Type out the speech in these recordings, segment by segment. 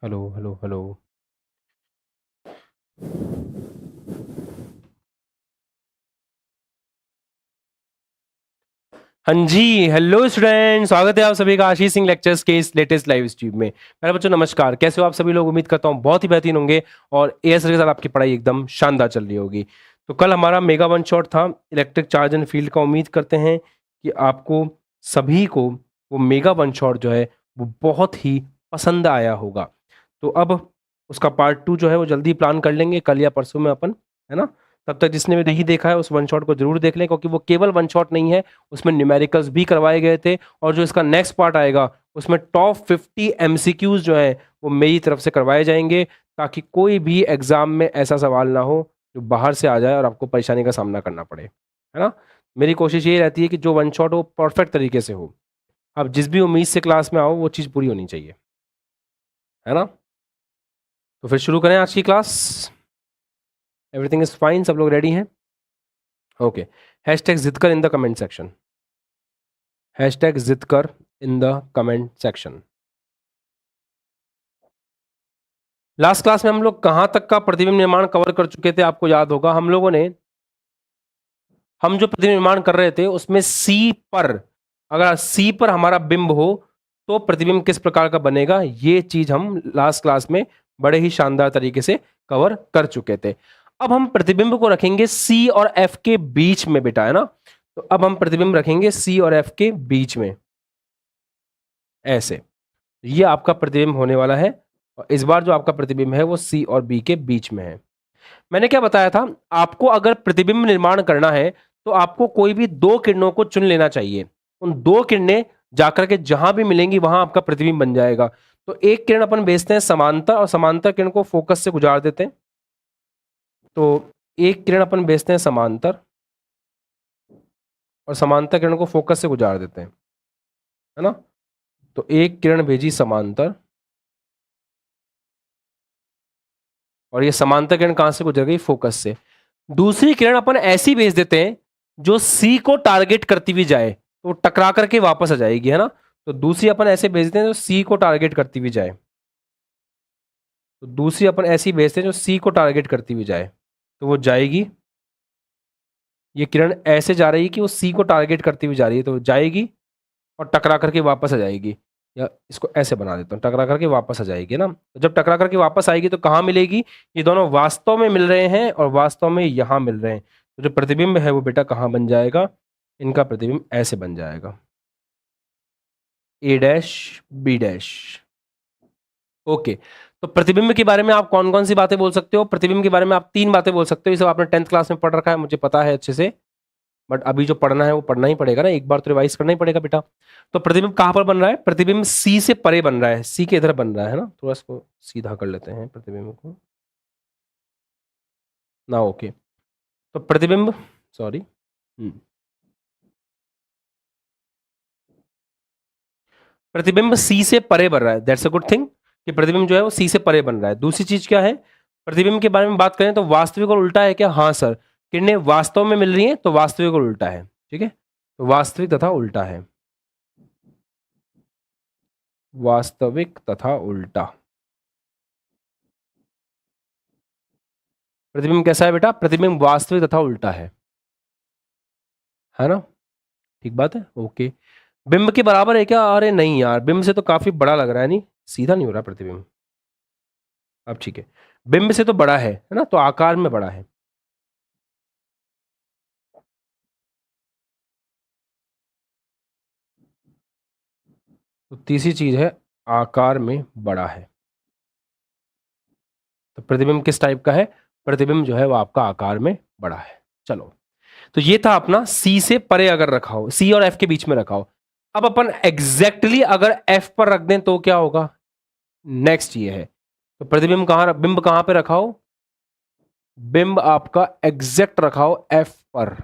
Hello hello hello. हाँ जी, hello student, स्वागत है आप सभी का आशीष सिंह लेक्चर्स के इस लेटेस्ट लाइव स्ट्रीम में। मेरे बच्चों नमस्कार, कैसे हो आप सभी लोग? उम्मीद करता हूँ बहुत ही बेहतरीन होंगे और एएस के साथ आपकी पढ़ाई एकदम शानदार चल रही होगी। तो कल हमारा मेगा वन शॉट था इलेक्ट्रिक चार्ज एंड फील्ड का। उम्मीद करते हैं कि आपको सभी को वो मेगा वन शॉट जो है वो बहुत ही पसंद आया होगा। तो अब उसका पार्ट टू जो है वो जल्दी प्लान कर लेंगे, कल या परसों में अपन, है ना। तब तक जिसने भी नहीं देखा है उस वन शॉट को जरूर देख लें, क्योंकि वो केवल वन शॉट नहीं है, उसमें न्यूमेरिकल्स भी करवाए गए थे। और जो इसका नेक्स्ट पार्ट आएगा उसमें टॉप 50 एमसीक्यूज जो है वो मेरी तरफ से करवाए जाएंगे, ताकि कोई भी एग्जाम में ऐसा सवाल ना हो जो बाहर से आ जाए और आपको परेशानी का सामना करना पड़े, है ना। मेरी कोशिश ये रहती है कि जो वन शॉट हो परफेक्ट तरीके से हो। आप जिस भी उम्मीद से क्लास में आओ वो चीज़ पूरी होनी चाहिए, है ना। तो फिर शुरू करें आज की क्लास। एवरीथिंग इज फाइन, सब लोग रेडी हैं? ओके। हैशटैग जिद कर in the comment section. Hashtag जिद कर in the comment section. Last class में हम लोग कहां तक का प्रतिबिंब निर्माण कवर कर चुके थे? आपको याद होगा हम जो प्रतिबिंब निर्माण कर रहे थे उसमें सी पर, अगर सी पर हमारा बिंब हो तो प्रतिबिंब किस प्रकार का बनेगा, ये चीज हम लास्ट क्लास में बड़े ही शानदार तरीके से कवर कर चुके थे। अब हम प्रतिबिंब को रखेंगे सी और एफ के बीच में बेटा, है ना। तो अब हम प्रतिबिंब रखेंगे सी और एफ के बीच में, ऐसे। ये आपका प्रतिबिंब होने वाला है और इस बार जो आपका प्रतिबिंब है वो सी और बी के बीच में है। मैंने क्या बताया था आपको? अगर प्रतिबिंब निर्माण करना है तो आपको कोई भी दो किरणों को चुन लेना चाहिए। उन दो किरणें जाकर के जहां भी मिलेंगी वहां आपका प्रतिबिंब बन जाएगा। तो एक किरण अपन भेजते हैं समांतर और समांतर किरण को फोकस से गुजार देते हैं। तो एक किरण अपन भेजते हैं समांतर और समांतर किरण को फोकस से गुजार देते हैं, है ना। तो एक किरण भेजी समांतर और ये समांतर किरण कहां से गुजर गई? फोकस से। दूसरी किरण अपन ऐसी भेज देते हैं जो सी को टारगेट करती हुई जाए, तो टकरा करके वापस आ जाएगी, है ना। तो दूसरी अपन ऐसे भेजते हैं जो सी को टारगेट करती हुई जाए। तो दूसरी अपन ऐसी भेजते हैं जो सी को टारगेट करती हुई जाए, तो वो जाएगी। ये किरण ऐसे जा रही है कि वो सी को टारगेट करती हुई जा रही है, तो वो जाएगी और टकरा करके वापस आ जाएगी। या इसको ऐसे बना देता हूँ, टकरा करके वापस आ जाएगी ना। तो जब टकरा करके वापस आएगी तो कहाँ मिलेगी? ये दोनों वास्तव में मिल रहे हैं और वास्तव में यहाँ मिल रहे हैं। तो जो प्रतिबिंब है वो बेटा कहाँ बन जाएगा? इनका प्रतिबिंब ऐसे बन जाएगा, ए डैश बी डैश। ओके। तो प्रतिबिंब के बारे में आप कौन कौन सी बातें बोल सकते हो? प्रतिबिंब के बारे में आप तीन बातें बोल सकते हो। ये सब आपने 10th क्लास में पढ़ रखा है, मुझे पता है अच्छे से। बट अभी जो पढ़ना है वो पढ़ना ही पड़ेगा ना, एक बार तो रिवाइज करना ही पड़ेगा बेटा। तो प्रतिबिंब कहां पर बन रहा है? प्रतिबिंब सी से परे बन रहा है, सी के इधर बन रहा है ना। थोड़ा इसको सीधा कर लेते हैं प्रतिबिंब को ना। ओके। तो प्रतिबिंब, सॉरी, प्रतिबिंब सी से परे बन रहा है, दैट्स अ गुड थिंग कि प्रतिबिंब जो है वो सी से परे बन रहा है। दूसरी चीज क्या है? प्रतिबिंब के बारे में बात करें तो वास्तविक और उल्टा है क्या? हाँ सर। किरणें वास्तव में मिल रही हैं तो वास्तविक और उल्टा है, ठीक है। तो वास्तविक तथा उल्टा है, वास्तविक तथा उल्टा। प्रतिबिंब कैसा है बेटा? प्रतिबिंब वास्तविक तथा उल्टा है ना। ठीक बात है, ओके। बिंब के बराबर है क्या? अरे नहीं यार, बिंब से तो काफी बड़ा लग रहा है, नहीं सीधा नहीं हो रहा प्रतिबिंब। अब ठीक है, बिंब से तो बड़ा है ना, तो आकार में बड़ा है। तो तीसरी चीज है आकार में बड़ा है। तो प्रतिबिंब किस टाइप का है? प्रतिबिंब जो है वो आपका आकार में बड़ा है। चलो, तो ये था अपना सी से परे अगर रखा हो, सी और एफ के बीच में रखा हो। अब अपन एग्जैक्टली अगर एफ पर रख दें तो क्या होगा? नेक्स्ट ये है। तो प्रतिबिंब कहां, बिंब कहां पे रखा हो? बिंब आपका एग्जैक्ट रखा हो एफ पर।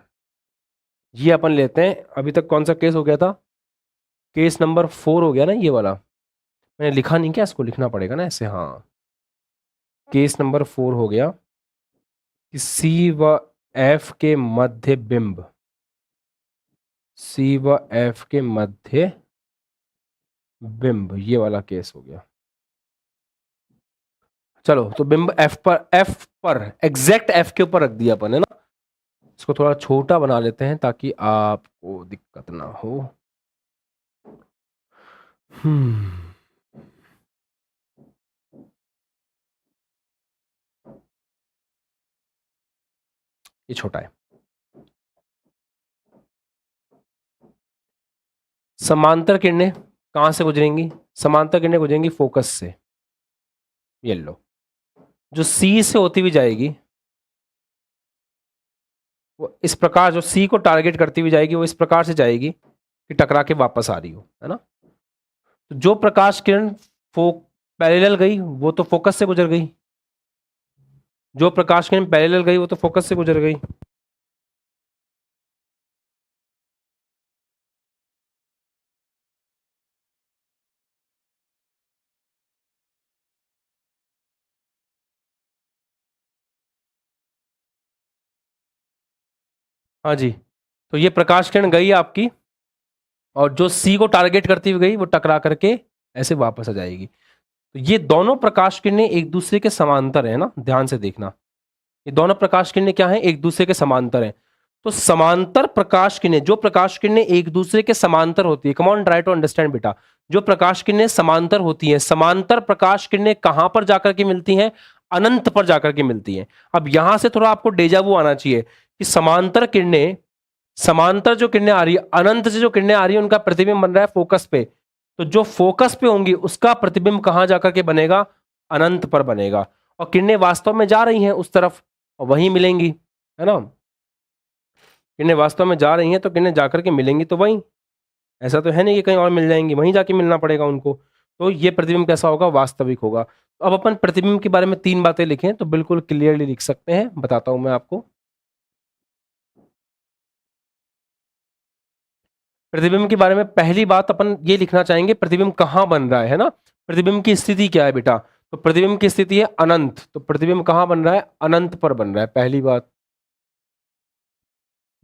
ये अपन लेते हैं, अभी तक कौन सा केस हो गया था? केस नंबर 4 हो गया ना ये वाला। मैंने लिखा नहीं क्या? इसको लिखना पड़ेगा ना ऐसे, हाँ। केस नंबर 4 हो गया कि सी व एफ के मध्य बिंब, सी व एफ के मध्य बिंब, ये वाला केस हो गया। चलो तो बिंब एफ पर एग्जैक्ट एफ के ऊपर रख दिया अपन, है ना। इसको थोड़ा छोटा बना लेते हैं ताकि आपको दिक्कत ना हो। हम्म ये छोटा है। समांतर किरणें कहां से गुजरेंगी? समांतर किरणें गुजरेंगी फोकस से। ये लो, जो सी से होती हुई जाएगी वो इस प्रकार, जो सी को टारगेट करती हुई जाएगी वो इस प्रकार से जाएगी कि टकरा के वापस आ रही हो, है ना। तो जो प्रकाश किरण फो पैरेलल गई वो तो फोकस से गुजर गई, जो प्रकाश किरण पैरेलल गई वो तो फोकस से गुजर गई। हाँ जी, तो ये प्रकाश किरण गई आपकी, और जो सी को टारगेट करती हुई गई वो टकरा करके ऐसे वापस आ जाएगी। तो ये दोनों प्रकाश किरणें एक दूसरे के समांतर है ना, ध्यान से देखना। ये दोनों प्रकाश किरणें क्या हैं? एक दूसरे के समांतर हैं। तो समांतर प्रकाश किरणें, जो प्रकाश किरणें एक दूसरे के समांतर होती है, come on try to understand बेटा, जो प्रकाश किरणें समांतर होती हैं, समांतर प्रकाश किरणें कहां पर जाकर के मिलती हैं? अनंत पर जाकर के मिलती हैं। अब यहां से थोड़ा आपको डेजावू आना चाहिए कि समांतर किरणें, समांतर जो किरणें आ रही है, अनंत से जो किरणें आ रही है उनका प्रतिबिंब बन रहा है फोकस पे। तो जो फोकस पे होंगी उसका प्रतिबिंब कहां जाकर के बनेगा? अनंत पर बनेगा। और किरणें वास्तव में जा रही हैं उस तरफ और वहीं मिलेंगी, है ना। किरणें वास्तव में जा रही हैं तो किरणें जाकर के मिलेंगी तो वहीं, ऐसा तो है नहीं कि कहीं और मिल जाएंगी, वहीं जाके मिलना पड़ेगा उनको। तो ये प्रतिबिंब कैसा होगा? वास्तविक होगा। तो अब अपन प्रतिबिंब के बारे में 3 बातें लिखें तो बिल्कुल क्लियरली लिख सकते हैं, बताता हूं मैं आपको। प्रतिबिंब के बारे में पहली बात अपन ये लिखना चाहेंगे, प्रतिबिंब कहां बन रहा है ना। प्रतिबिंब की स्थिति क्या है बेटा? तो प्रतिबिंब की स्थिति है अनंत। तो प्रतिबिंब कहां बन रहा है? अनंत पर बन रहा है, पहली बात।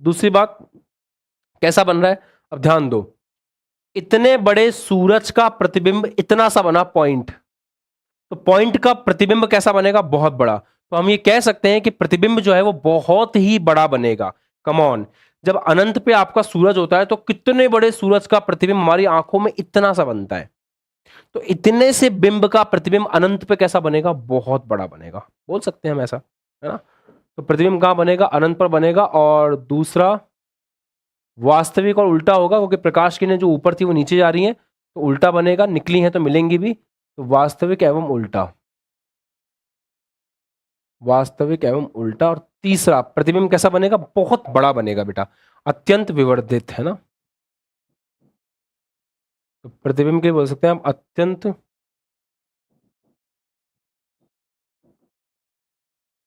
दूसरी बात, कैसा बन रहा है? अब ध्यान दो, इतने बड़े सूरज का प्रतिबिंब इतना सा बना पॉइंट, तो पॉइंट का प्रतिबिंब कैसा बनेगा? बहुत बड़ा। तो हम ये कह सकते हैं कि प्रतिबिंब जो है वो बहुत ही बड़ा बनेगा। कम ऑन, जब अनंत पे आपका सूरज होता है तो कितने बड़े सूरज का प्रतिबिंब हमारी आंखों में इतना सा बनता है। तो इतने से बिंब का प्रतिबिंब अनंत पे कैसा बनेगा? बहुत बड़ा बनेगा, बोल सकते हैं हम ऐसा, है ना। तो प्रतिबिंब कहां बनेगा? अनंत पर बनेगा। और दूसरा, वास्तविक और उल्टा होगा, क्योंकि प्रकाश किरणें जो ऊपर थी वो नीचे जा रही हैं, तो उल्टा बनेगा, निकली हैं तो मिलेंगी भी। तो वास्तविक एवं उल्टा, वास्तविक एवं उल्टा। और तीसरा, प्रतिबिंब कैसा बनेगा? बहुत बड़ा बनेगा बेटा, अत्यंत विवर्धित, है ना। तो प्रतिबिंब के बोल सकते हैं हम अत्यंत,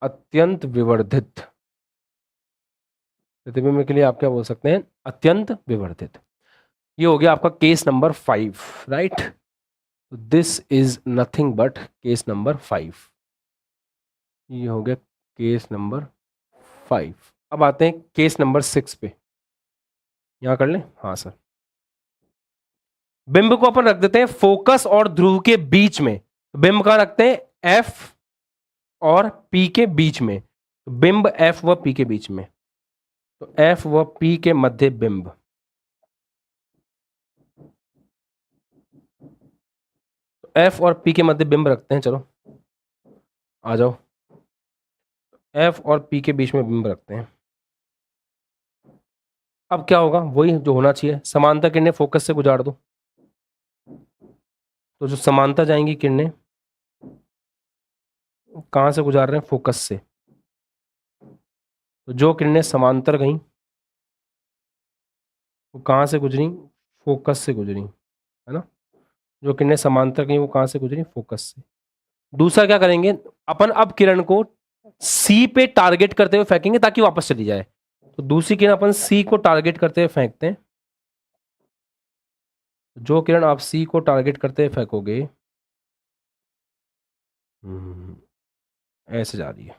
अत्यंत विवर्धित। प्रतिबिंब के लिए आप क्या बोल सकते हैं? अत्यंत विवर्धित। ये हो गया आपका case number 5, right. This is nothing but case number 5। ये हो गया केस नंबर 5। अब आते हैं केस नंबर 6 पे। यहां कर लें, हाँ सर। बिंब को अपन रख देते हैं फोकस और ध्रुव के बीच में। बिंब कहां रखते हैं? एफ और पी के बीच में। तो बिंब एफ व पी के बीच में, तो एफ व पी के मध्य बिंब। तो एफ और पी के मध्य बिंब रखते हैं, चलो आ जाओ। एफ और पी के बीच में बिंब रखते हैं। अब क्या होगा? वही जो होना चाहिए, समांतर किरणें फोकस से गुजार दो। तो जो समांतर जाएंगी किरणें कहां से गुजार रहे हैं? फोकस से। तो जो किरणें समांतर गई वो कहां से गुजरी? फोकस से गुजरी, है ना। जो किरणें समांतर गई वो कहां से गुजरी? फोकस से। दूसरा क्या करेंगे अपन? अब किरण को सी पे टारगेट करते हुए फेंकेंगे ताकि वापस चली जाए। तो दूसरी किरण अपन सी को टारगेट करते हुए फेंकते हैं। जो किरण आप सी को टारगेट करते हुए फेंकोगे, ऐसे जा रही है।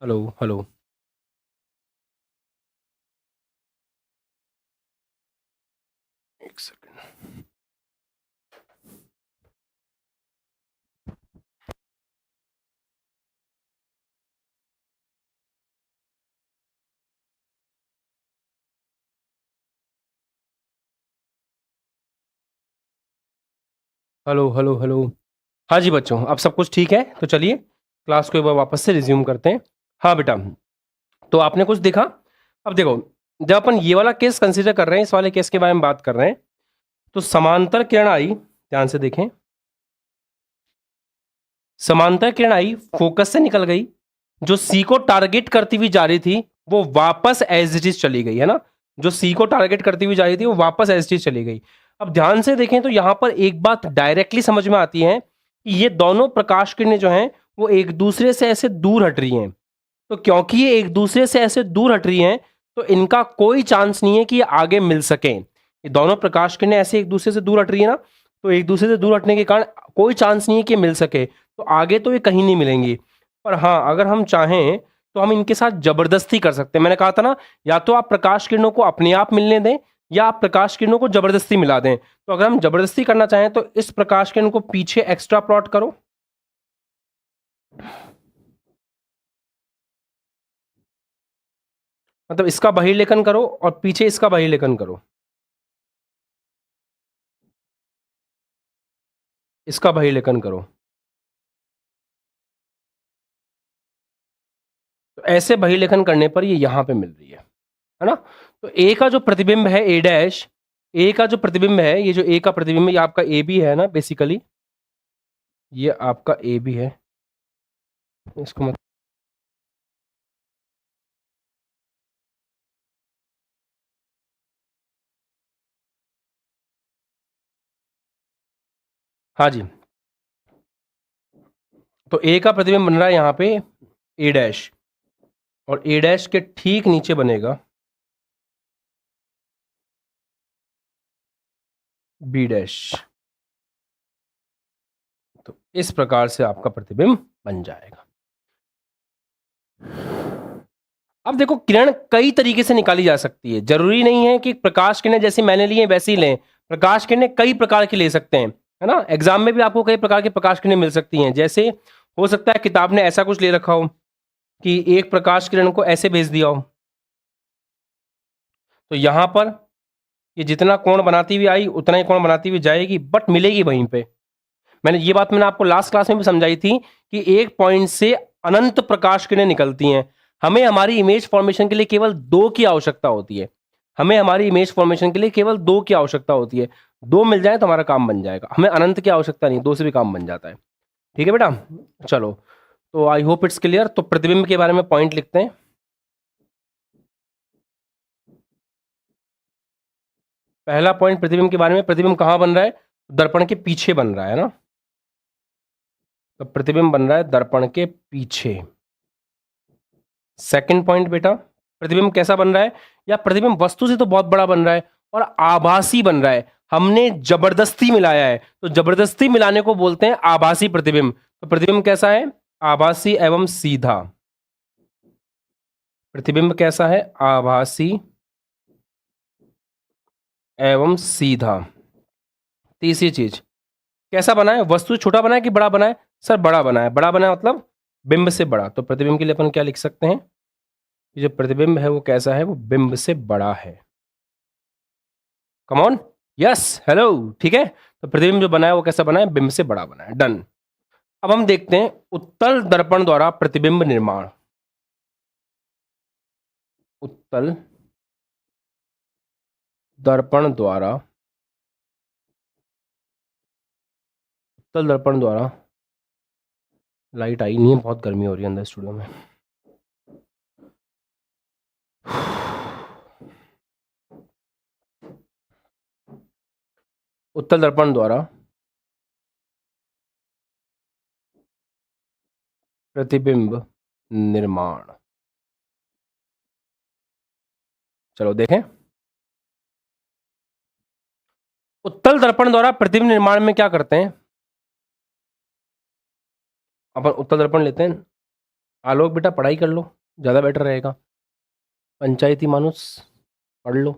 Hello hello. एक सेकंड। Hello hello hello. हाँ जी बच्चों, अब सब कुछ ठीक है तो चलिए क्लास को एक बार वापस से रिज्यूम करते हैं। हाँ बेटा, तो आपने कुछ देखा? अब देखो, जब अपन ये वाला केस कंसीडर कर रहे हैं, इस वाले केस के बारे में बात कर रहे हैं, तो समांतर किरण आई, ध्यान से देखें, समांतर किरण आई, फोकस से निकल गई, जो सी को टारगेट करती हुई जा रही थी वो वापस एज इट इज चली गई, है ना? जो सी को टारगेट करती हुई जा रही थी वो वापस एज इट इज चली गई। अब ध्यान से देखें तो यहां पर एक बात डायरेक्टली समझ में आती है कि ये दोनों प्रकाश किरणें जो हैं वो एक दूसरे से ऐसे दूर हट रही हैं। तो क्योंकि ये एक दूसरे से ऐसे दूर हट रही हैं, तो इनका कोई चांस नहीं है कि ये आगे मिल सकें। ये दोनों प्रकाश किरणें ऐसे एक दूसरे से दूर हट रही है ना, तो एक दूसरे से दूर हटने के कारण कोई चांस नहीं है कि ये मिल सके, तो आगे तो ये कहीं नहीं मिलेंगी। पर हाँ, अगर हम चाहें तो हम इनके साथ जबरदस्ती कर सकते हैं। मैंने कहा था ना, या तो आप प्रकाश किरणों को अपने आप मिलने दें या आप प्रकाश किरणों को जबरदस्ती मिला दें। तो अगर हम जबरदस्ती करना चाहें तो इस प्रकाश किरण को पीछे एक्स्ट्रा प्लॉट करो, मतलब इसका बहिर्लेखन करो और पीछे इसका बहिर्लेखन करो, इसका बहिर्लेखन करो। तो ऐसे बहिर्लेखन करने पर ये यहां पे मिल रही है ना? तो ए का जो प्रतिबिंब है ए डैश, ए का जो प्रतिबिंब है, ये जो ए का प्रतिबिंब है ये आपका ए बी है ना, बेसिकली ये आपका ए बी है। इसको मत, हाँ जी, तो ए का प्रतिबिंब बन रहा है यहाँ पे ए डैश, और ए डैश के ठीक नीचे बनेगा बी डैश। तो इस प्रकार से आपका प्रतिबिंब बन जाएगा। अब देखो, किरण कई तरीके से निकाली जा सकती है, जरूरी नहीं है कि प्रकाश किरणें जैसी मैंने ली है वैसी लें। प्रकाश किरणें कई प्रकार की ले सकते हैं, है ना? एग्जाम में भी आपको कई प्रकार की प्रकाश किरणें मिल सकती हैं। जैसे हो सकता है किताब ने ऐसा कुछ ले रखा हो कि एक प्रकाश किरण को ऐसे भेज दिया हो, तो यहां पर ये जितना कोण बनाती हुई आई उतना ही कोण बनाती हुई जाएगी, बट मिलेगी वहीं पे। मैंने आपको लास्ट क्लास में भी समझाई थी कि एक पॉइंट से अनंत प्रकाश किरणें निकलती हैं। हमें हमारी इमेज फॉर्मेशन के लिए केवल दो की आवश्यकता होती है। हमें हमारी इमेज फॉर्मेशन के लिए केवल दो की आवश्यकता होती है। दो मिल जाए तो हमारा काम बन जाएगा, हमें अनंत की आवश्यकता नहीं, दो से भी काम बन जाता है। ठीक है बेटा, चलो, तो आई होप इट्स क्लियर। तो प्रतिबिंब के बारे में पॉइंट लिखते हैं। पहला पॉइंट प्रतिबिंब के बारे में, प्रतिबिंब कहां बन रहा है? दर्पण के पीछे बन रहा है ना, तो प्रतिबिंब बन रहा है दर्पण के पीछे। सेकंड पॉइंट बेटा, प्रतिबिंब कैसा बन रहा है? या प्रतिबिंब वस्तु से तो बहुत बड़ा बन रहा है और आभासी बन रहा है, हमने जबरदस्ती मिलाया है, तो जबरदस्ती मिलाने को बोलते हैं आभासी प्रतिबिंब। तो प्रतिबिंब कैसा है? आभासी एवं सीधा। प्रतिबिंब कैसा है? आभासी एवं सीधा। तीसरी चीज, कैसा बना है? वस्तु छोटा बना है कि बड़ा बना है? सर बड़ा बना है। बड़ा बना है मतलब बिंब से बड़ा। तो प्रतिबिंब के लिए अपन क्या लिख सकते हैं? ये जो प्रतिबिंब है वो कैसा है? वो बिंब से बड़ा है। कम ऑन, यस, हेलो, ठीक है। तो प्रतिबिंब जो बना है वो कैसा बना है? बिंब से बड़ा बना है, डन। अब हम देखते हैं उत्तल दर्पण द्वारा प्रतिबिंब निर्माण। उत्तल दर्पण द्वारा, उत्तल दर्पण द्वारा, लाइट आई नहीं है, बहुत गर्मी हो रही है अंदर स्टूडियो में। उत्तल दर्पण द्वारा प्रतिबिंब निर्माण, चलो देखें। उत्तल दर्पण द्वारा प्रतिबिंब निर्माण में क्या करते हैं? अपन उत्तल दर्पण लेते हैं, आलोक बेटा पढ़ाई कर लो, ज़्यादा बेटर रहेगा। पंचायती मानुस पढ़ लो।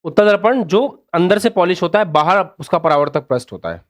उत्तल दर्पण जो अंदर से पॉलिश होता है, बाहर उसका परावर्तक पृष्ठ होता है।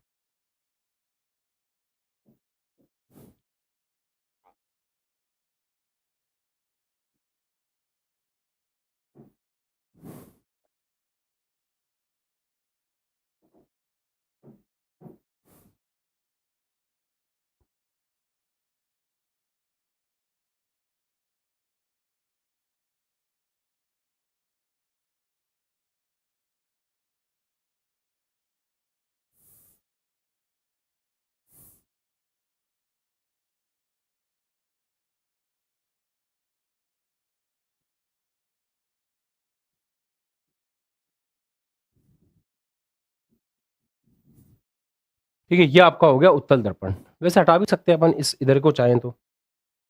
ठीक है, ये आपका हो गया उत्तल दर्पण। वैसे हटा भी सकते हैं अपन इस इधर को चाहें तो,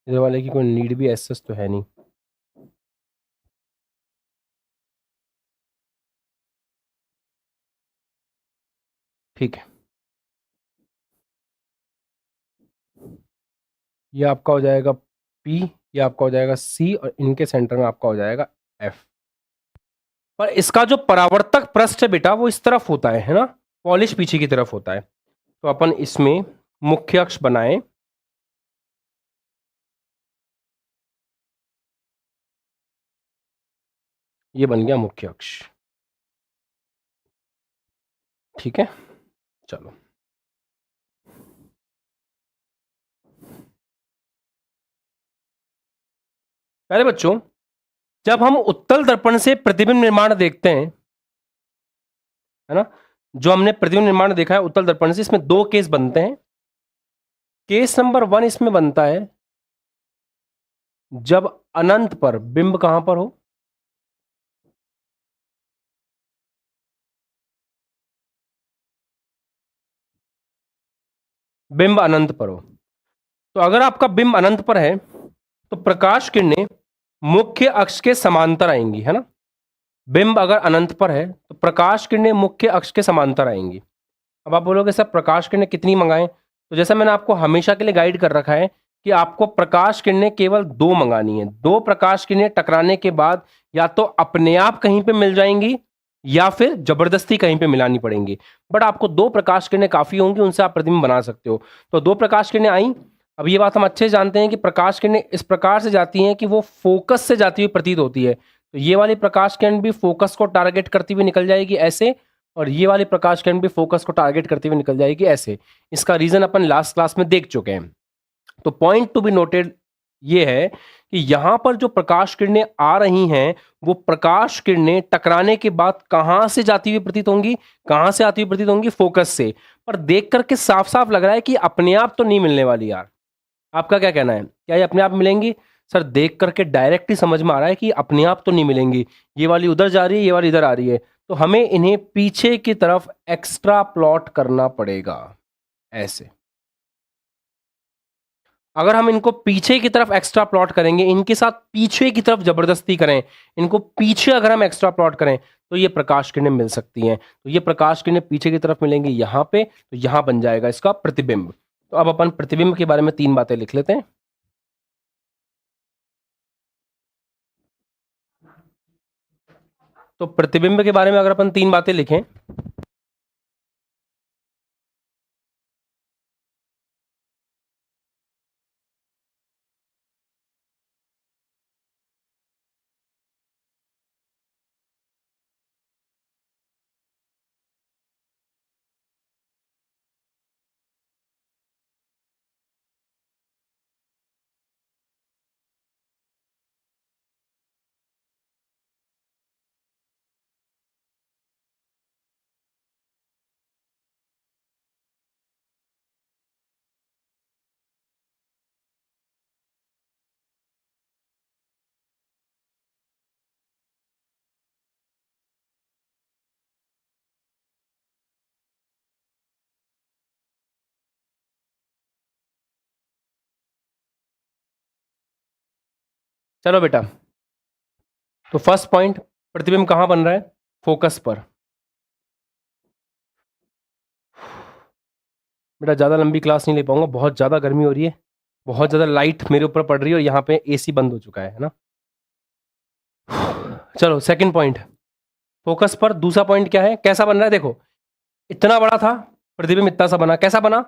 इधर वाले की कोई नीड भी एसएस तो है नहीं। ठीक है, ये आपका हो जाएगा पी, ये आपका हो जाएगा सी, और इनके सेंटर में आपका हो जाएगा एफ। पर इसका जो परावर्तक पृष्ठ है बेटा वो इस तरफ होता है ना, पॉलिश पीछे की तरफ होता है। तो अपन इसमें मुख्य अक्ष बनाएं। ये बन गया मुख्य अक्ष। ठीक है, चलो। पहले बच्चों, जब हम उत्तल दर्पण से प्रतिबिंब निर्माण देखते हैं, है ना, जो हमने प्रतिबिंब निर्माण देखा है उत्तल दर्पण से, इसमें दो केस बनते हैं। केस नंबर 1 इसमें बनता है जब अनंत पर बिंब कहां पर हो, बिंब अनंत पर हो। तो अगर आपका बिंब अनंत पर है तो प्रकाश किरणें मुख्य अक्ष के समांतर आएंगी, है ना। बिंब अगर अनंत पर है तो प्रकाश किरणें मुख्य अक्ष के समांतर आएंगी। अब आप बोलोगे सर प्रकाश किरणें कितनी मंगाएं, तो जैसा मैंने आपको हमेशा के लिए गाइड कर रखा है कि आपको प्रकाश किरणें केवल दो मंगानी है। दो प्रकाश किरणें टकराने के बाद या तो अपने आप कहीं पे मिल जाएंगी या फिर जबरदस्ती कहीं पे मिलानी पड़ेंगी। बट आपको दो प्रकाश किरणें काफी होंगी, उनसे आप प्रतिबिंब बना सकते हो। तो दो प्रकाश किरणें आई। अब ये बात हम अच्छे से जानते हैं कि प्रकाश किरणें इस प्रकार से जाती हैं कि वो फोकस से जाती हुई प्रतीत होती है। तो ये वाली प्रकाश किरण भी फोकस को टारगेट करती हुई निकल जाएगी ऐसे, और ये वाली प्रकाश किरण भी फोकस को टारगेट करते हुए निकल जाएगी ऐसे। इसका रीजन अपन लास्ट क्लास में देख चुके हैं। तो पॉइंट टू बी नोटेड ये है कि यहां पर जो प्रकाश किरणें आ रही हैं वो प्रकाश किरणें टकराने के बाद कहां से जाती हुई प्रतीत होंगी, कहां से आती हुई प्रतीत होंगी, फोकस से। पर देख करके साफ साफ लग रहा है कि अपने आप तो नहीं मिलने वाली यार। आपका क्या कहना है, क्या ये अपने आप मिलेंगी? सर देख करके डायरेक्ट ही समझ में आ रहा है कि अपने आप तो नहीं मिलेंगी। ये वाली उधर जा रही है, ये वाली इधर आ रही है। तो हमें इन्हें पीछे की तरफ एक्स्ट्रा प्लॉट करना पड़ेगा ऐसे। अगर हम इनको पीछे की तरफ एक्स्ट्रा प्लॉट करेंगे, इनके साथ पीछे की तरफ जबरदस्ती करें, इनको पीछे अगर हम एक्स्ट्रा प्लॉट करें तो ये प्रकाश किरणें मिल सकती हैं। तो ये प्रकाश किरणें पीछे की तरफ मिलेंगी यहां पे, तो यहां बन जाएगा इसका प्रतिबिंब। तो अब अपन प्रतिबिंब के बारे में तीन बातें लिख लेते हैं। तो प्रतिबिंब के बारे में अगर अपन तीन बातें लिखें, चलो बेटा। तो फर्स्ट पॉइंट, प्रतिबिंब कहां बन रहा है? फोकस पर। बेटा ज्यादा लंबी क्लास नहीं ले पाऊंगा, बहुत ज्यादा गर्मी हो रही है। बहुत ज़्यादा लाइट मेरे ऊपर पड़ रही है और यहाँ पे एसी बंद हो चुका है ना। चलो सेकंड पॉइंट, फोकस पर। दूसरा पॉइंट क्या है, कैसा बन रहा है, देखो इतना बड़ा था, प्रतिबिंब इतना सा बना, कैसा बना,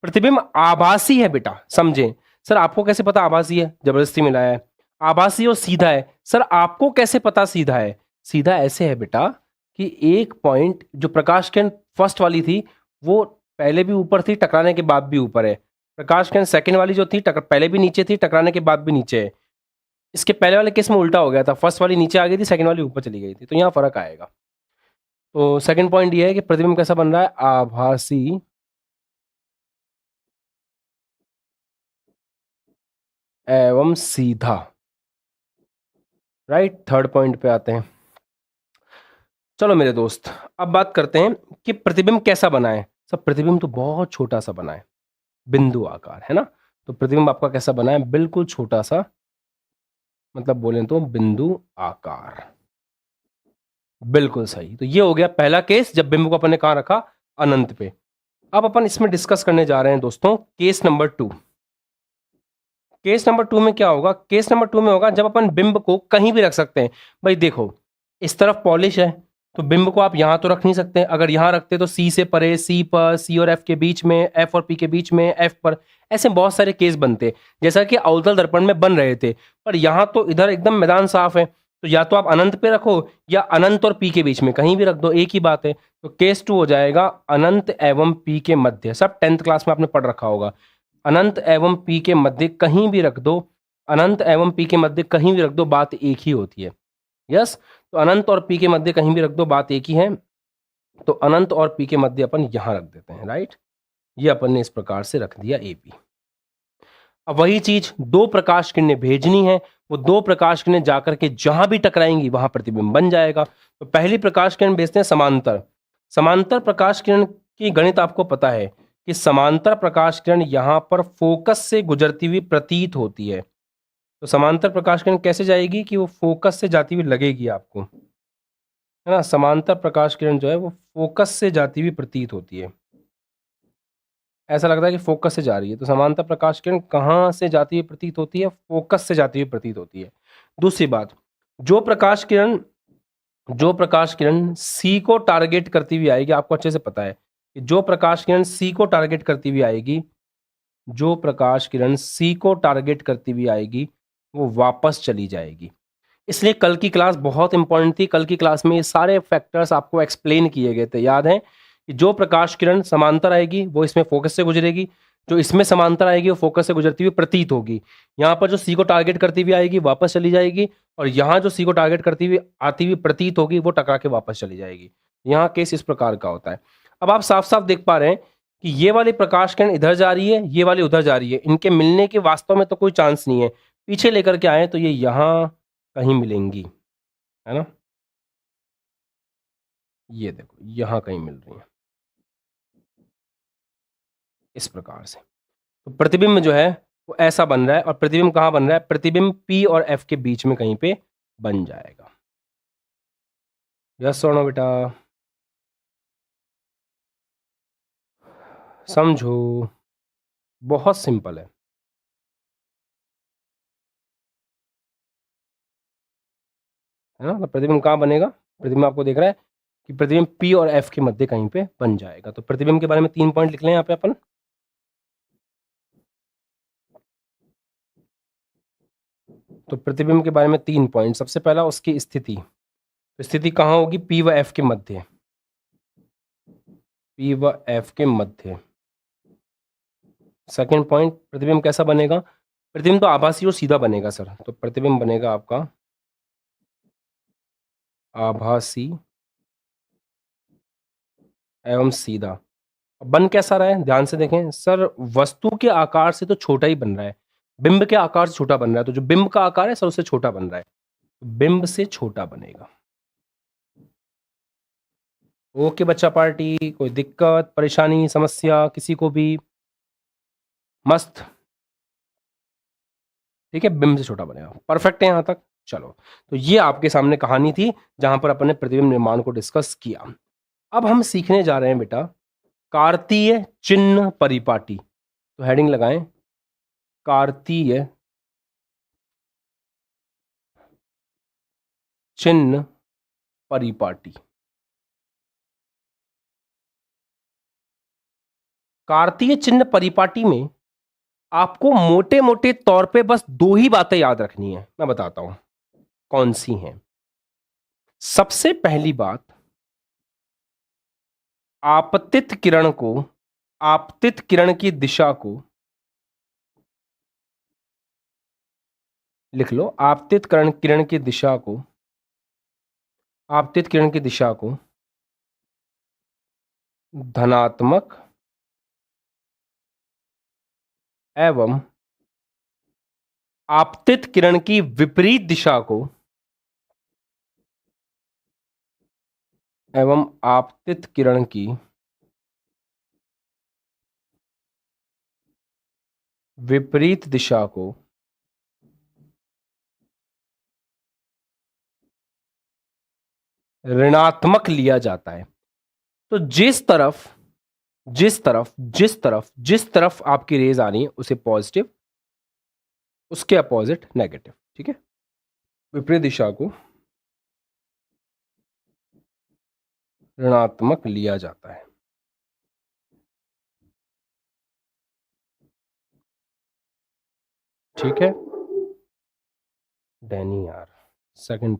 प्रतिबिंब आभासी है बेटा, समझे। सर आपको कैसे पता आभासी है, जबरदस्ती मिलाया है। आभासी और सीधा है, सर आपको कैसे पता सीधा है। सीधा ऐसे है बेटा कि एक पॉइंट जो प्रकाश किरण फर्स्ट वाली थी वो पहले भी ऊपर थी, टकराने के बाद भी ऊपर है। प्रकाश किरण सेकंड वाली जो थी पहले भी नीचे थी, टकराने के बाद भी नीचे है। इसके पहले वाले केस में उल्टा हो गया था, फर्स्ट वाली नीचे आ गई थी, सेकंड वाली ऊपर चली गई थी, तो यहाँ फर्क आएगा। तो सेकंड पॉइंट ये है कि प्रतिबिंब कैसा बन रहा है, आभासी एवं सीधा। राइट, थर्ड पॉइंट पे आते हैं। चलो मेरे दोस्त, अब बात करते हैं कि प्रतिबिंब कैसा बना है। सब प्रतिबिंब तो बहुत छोटा सा बना है, बिंदु आकार, है ना। तो प्रतिबिंब आपका कैसा बना है, बिल्कुल छोटा सा, मतलब बोले तो बिंदु आकार। बिल्कुल सही। तो ये हो गया पहला केस, जब बिंब को अपन ने कहाँ रखा, अनंत पे। अब अपन इसमें डिस्कस करने जा रहे हैं दोस्तों केस नंबर 2। केस नंबर 2 में क्या होगा, केस नंबर 2 में होगा जब अपन बिंब को कहीं भी रख सकते हैं। भाई देखो, इस तरफ पॉलिश है तो बिंब को आप यहां तो रख नहीं सकते, अगर यहां रखते तो सी से परे, सी पर, सी और एफ के बीच में, एफ और पी के बीच में, एफ पर, ऐसे बहुत सारे केस बनते, जैसा कि अवतल दर्पण में बन रहे थे। पर यहां तो इधर एकदम मैदान साफ है, तो या तो आप अनंत पे रखो या अनंत और पी के बीच में कहीं भी रख दो, एक ही बात है। तो केस 2 हो जाएगा अनंत एवं पी के मध्य। सब 10th क्लास में आपने पढ़ रखा होगा, अनंत एवं पी के मध्य कहीं भी रख दो, अनंत एवं पी के मध्य कहीं भी रख दो, बात एक ही होती है। यस, तो अनंत और पी के मध्य कहीं भी रख दो, बात एक ही है। तो अनंत और पी के मध्य अपन यहां रख देते हैं। राइट, ये अपन ने इस प्रकार से रख दिया ए पी। अब वही चीज दो प्रकाश किरणें भेजनी है, वो दो प्रकाश किरणें जाकर के जहां भी टकराएंगी वहां प्रतिबिंब बन जाएगा। तो पहली प्रकाश किरण भेजते हैं समांतर। समांतर प्रकाश किरण की गणित आपको पता है कि समांतर प्रकाश किरण यहां पर फोकस से गुजरती हुई प्रतीत होती है। तो समांतर प्रकाश किरण कैसे जाएगी कि वो फोकस से जाती हुई लगेगी आपको, है ना। समांतर प्रकाश किरण जो है वो फोकस से जाती हुई प्रतीत होती है, ऐसा लगता है कि फोकस से जा रही है। तो समांतर प्रकाश किरण कहाँ से जाती हुई प्रतीत होती है, फोकस से जाती हुई प्रतीत होती है। दूसरी बात, जो प्रकाश किरण सी को टारगेट करती हुई आएगी, आपको अच्छे से पता है कि जो प्रकाश किरण सी को टारगेट करती हुई आएगी, जो प्रकाश किरण सी को टारगेट करती हुई आएगी वो वापस चली जाएगी। इसलिए कल की क्लास बहुत इंपॉर्टेंट थी। कल की क्लास में ये सारे फैक्टर्स आपको एक्सप्लेन किए गए थे, याद है कि जो प्रकाश किरण समांतर आएगी वो इसमें फोकस से गुजरेगी, जो इसमें समांतर आएगी वो फोकस से गुजरती हुई प्रतीत होगी। यहाँ पर जो सी को टारगेट करती हुई आएगी वापस चली जाएगी, और यहाँ जो सी को टारगेट करती हुई आती हुई प्रतीत होगी वो टकरा के वापस चली जाएगी। यहाँ केस इस प्रकार का होता है। अब आप साफ साफ देख पा रहे हैं कि ये वाली प्रकाश किरण इधर जा रही है, ये वाली उधर जा रही है, इनके मिलने के वास्तव में तो कोई चांस नहीं है। पीछे लेकर के आए तो ये यहाँ कहीं मिलेंगी, है ना। ये देखो यहां कहीं मिल रही है इस प्रकार से। तो प्रतिबिंब जो है वो ऐसा बन रहा है, और प्रतिबिंब कहां बन रहा है, प्रतिबिंब पी और एफ के बीच में कहीं पे बन जाएगा। यस और नो बेटा, समझो, बहुत सिंपल है ना। तो प्रतिबिंब कहां बनेगा, प्रतिबिंब आपको देख रहा है कि प्रतिबिंब पी और एफ के मध्य कहीं पे बन जाएगा। तो प्रतिबिंब के बारे में 3 पॉइंट लिख लें यहाँ पे अपन। तो प्रतिबिंब के बारे में 3 पॉइंट, सबसे पहला उसकी स्थिति। तो स्थिति कहाँ होगी, पी व एफ के मध्य, पी व एफ के मध्य। सेकंड पॉइंट, प्रतिबिंब कैसा बनेगा, प्रतिबिंब तो आभासी और सीधा बनेगा सर। तो प्रतिबिंब बनेगा आपका आभासी एवं सीधा। अब बन कैसा रहा है, ध्यान से देखें सर, वस्तु के आकार से तो छोटा ही बन रहा है, बिंब के आकार से छोटा बन रहा है। तो जो बिंब का आकार है सर उससे छोटा बन रहा है, तो बिंब से छोटा बनेगा। ओके बच्चा पार्टी, कोई दिक्कत परेशानी समस्या किसी को भी, मस्त, ठीक है, बिंब से छोटा बनेगा, परफेक्ट है यहाँ तक। चलो, तो ये आपके सामने कहानी थी जहां पर अपन ने प्रतिबिंब निर्माण को डिस्कस किया। अब हम सीखने जा रहे हैं बेटा कार्तीय चिन्ह परिपाटी। तो हेडिंग लगाएं, कार्तीय चिन्ह परिपाटी। कार्तीय चिन्ह परिपाटी में आपको मोटे मोटे तौर पे बस दो ही बातें याद रखनी है, मैं बताता हूं कौन सी हैं। सबसे पहली बात, आपतित किरण को, आपतित किरण की दिशा को लिख लो। आपतित किरण की दिशा को, आपतित किरण की दिशा को धनात्मक एवं आपतित किरण की विपरीत दिशा को, एवं आपतित किरण की विपरीत दिशा को ऋणात्मक लिया जाता है। तो जिस तरफ आपकी रेज आ रही है उसे पॉजिटिव, उसके अपोजिट नेगेटिव, ठीक है। विपरीत दिशा को ऋणात्मक लिया जाता है। ठीक है, डैनी यार। सेकंड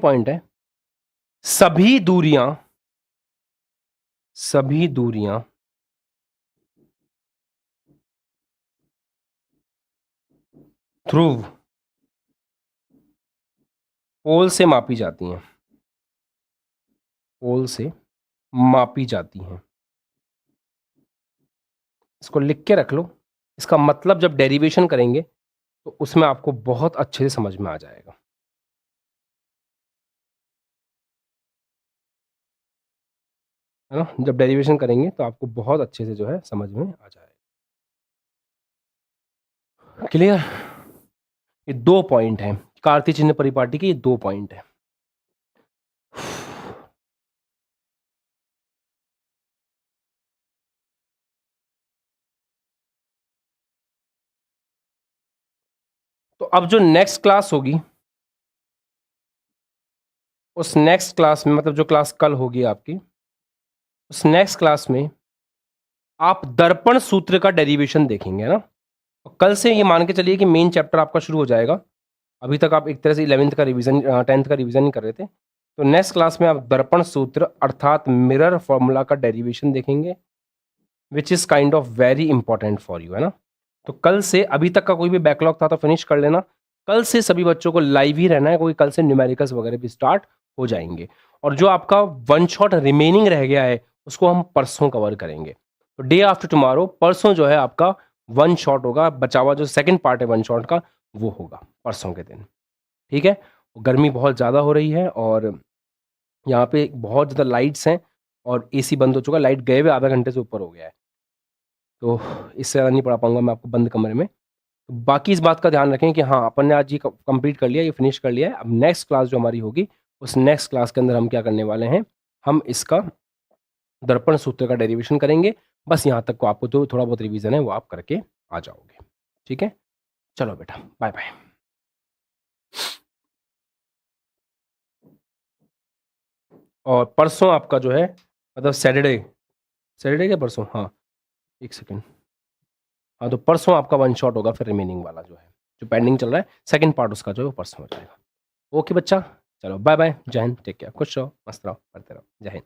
पॉइंट है, सभी दूरियां ध्रुव पोल से मापी जाती हैं, पोल से मापी जाती हैं। इसको लिख के रख लो। इसका मतलब जब डेरिवेशन करेंगे तो उसमें आपको बहुत अच्छे से समझ में आ जाएगा। है ना, जब डेरिवेशन करेंगे तो आपको बहुत अच्छे से जो है समझ में आ जाएगा। क्लियर? ये 2 पॉइंट हैं, कार्तीय चिन्ह परिपाटी के ये 2 पॉइंट हैं। तो अब जो नेक्स्ट क्लास होगी, उस नेक्स्ट क्लास में, मतलब जो क्लास कल होगी आपकी, उस नेक्स्ट क्लास में आप दर्पण सूत्र का डेरिवेशन देखेंगे, है ना। और कल से ये मान के चलिए कि मेन चैप्टर आपका शुरू हो जाएगा। अभी तक आप एक तरह से 11th का रिवीजन, 10th का रिवीजन ही कर रहे थे। तो नेक्स्ट क्लास में आप दर्पण सूत्र अर्थात मिरर फॉर्मूला का डेरिवेशन देखेंगे, which is kind of very important for you, है ना। तो कल से, अभी तक का कोई भी बैकलॉग था तो फिनिश कर लेना। कल से सभी बच्चों को लाइव ही रहना है, कोई कल से न्यूमेरिकल्स वगैरह भी स्टार्ट हो जाएंगे। और जो आपका वन शॉट रिमेनिंग रह गया है उसको हम परसों कवर करेंगे। तो डे आफ्टर टुमारो, परसों जो है आपका वन शॉट होगा, बचा हुआ जो सेकंड पार्ट है वन शॉट का वो होगा परसों के दिन। ठीक है, गर्मी बहुत ज़्यादा हो रही है और यहाँ पे बहुत ज़्यादा लाइट्स हैं और एसी बंद हो चुका है, लाइट गए हुए आधा घंटे से ऊपर हो गया है। तो इससे ज़्यादा नहीं पढ़ा पाऊंगा मैं आपको बंद कमरे में। तो बाकी इस बात का ध्यान रखें कि हाँ, अपन ने आज ये कंप्लीट कर लिया, ये फिनिश कर लिया है। अब नेक्स्ट क्लास जो हमारी होगी, उस नेक्स्ट क्लास के अंदर हम क्या करने वाले हैं, हम इसका दर्पण सूत्र का डेरिवेशन करेंगे। बस यहाँ तक को आपको जो थोड़ा बहुत रिवीजन है वो आप करके आ जाओगे। ठीक है, चलो बेटा, बाय बाय। और परसों आपका जो है, मतलब सैटरडे क्या परसों, हाँ एक सेकेंड, हाँ तो परसों आपका वन शॉट होगा, फिर रिमेनिंग वाला जो है, जो पेंडिंग चल रहा है सेकंड पार्ट उसका जो है वो परसों हो जाएगा। ओके बच्चा, चलो बाय बाय, जय हिंद, टेक केयर, खुश रहो, मस्त रहो, पढ़ते रहो, जय हिंद।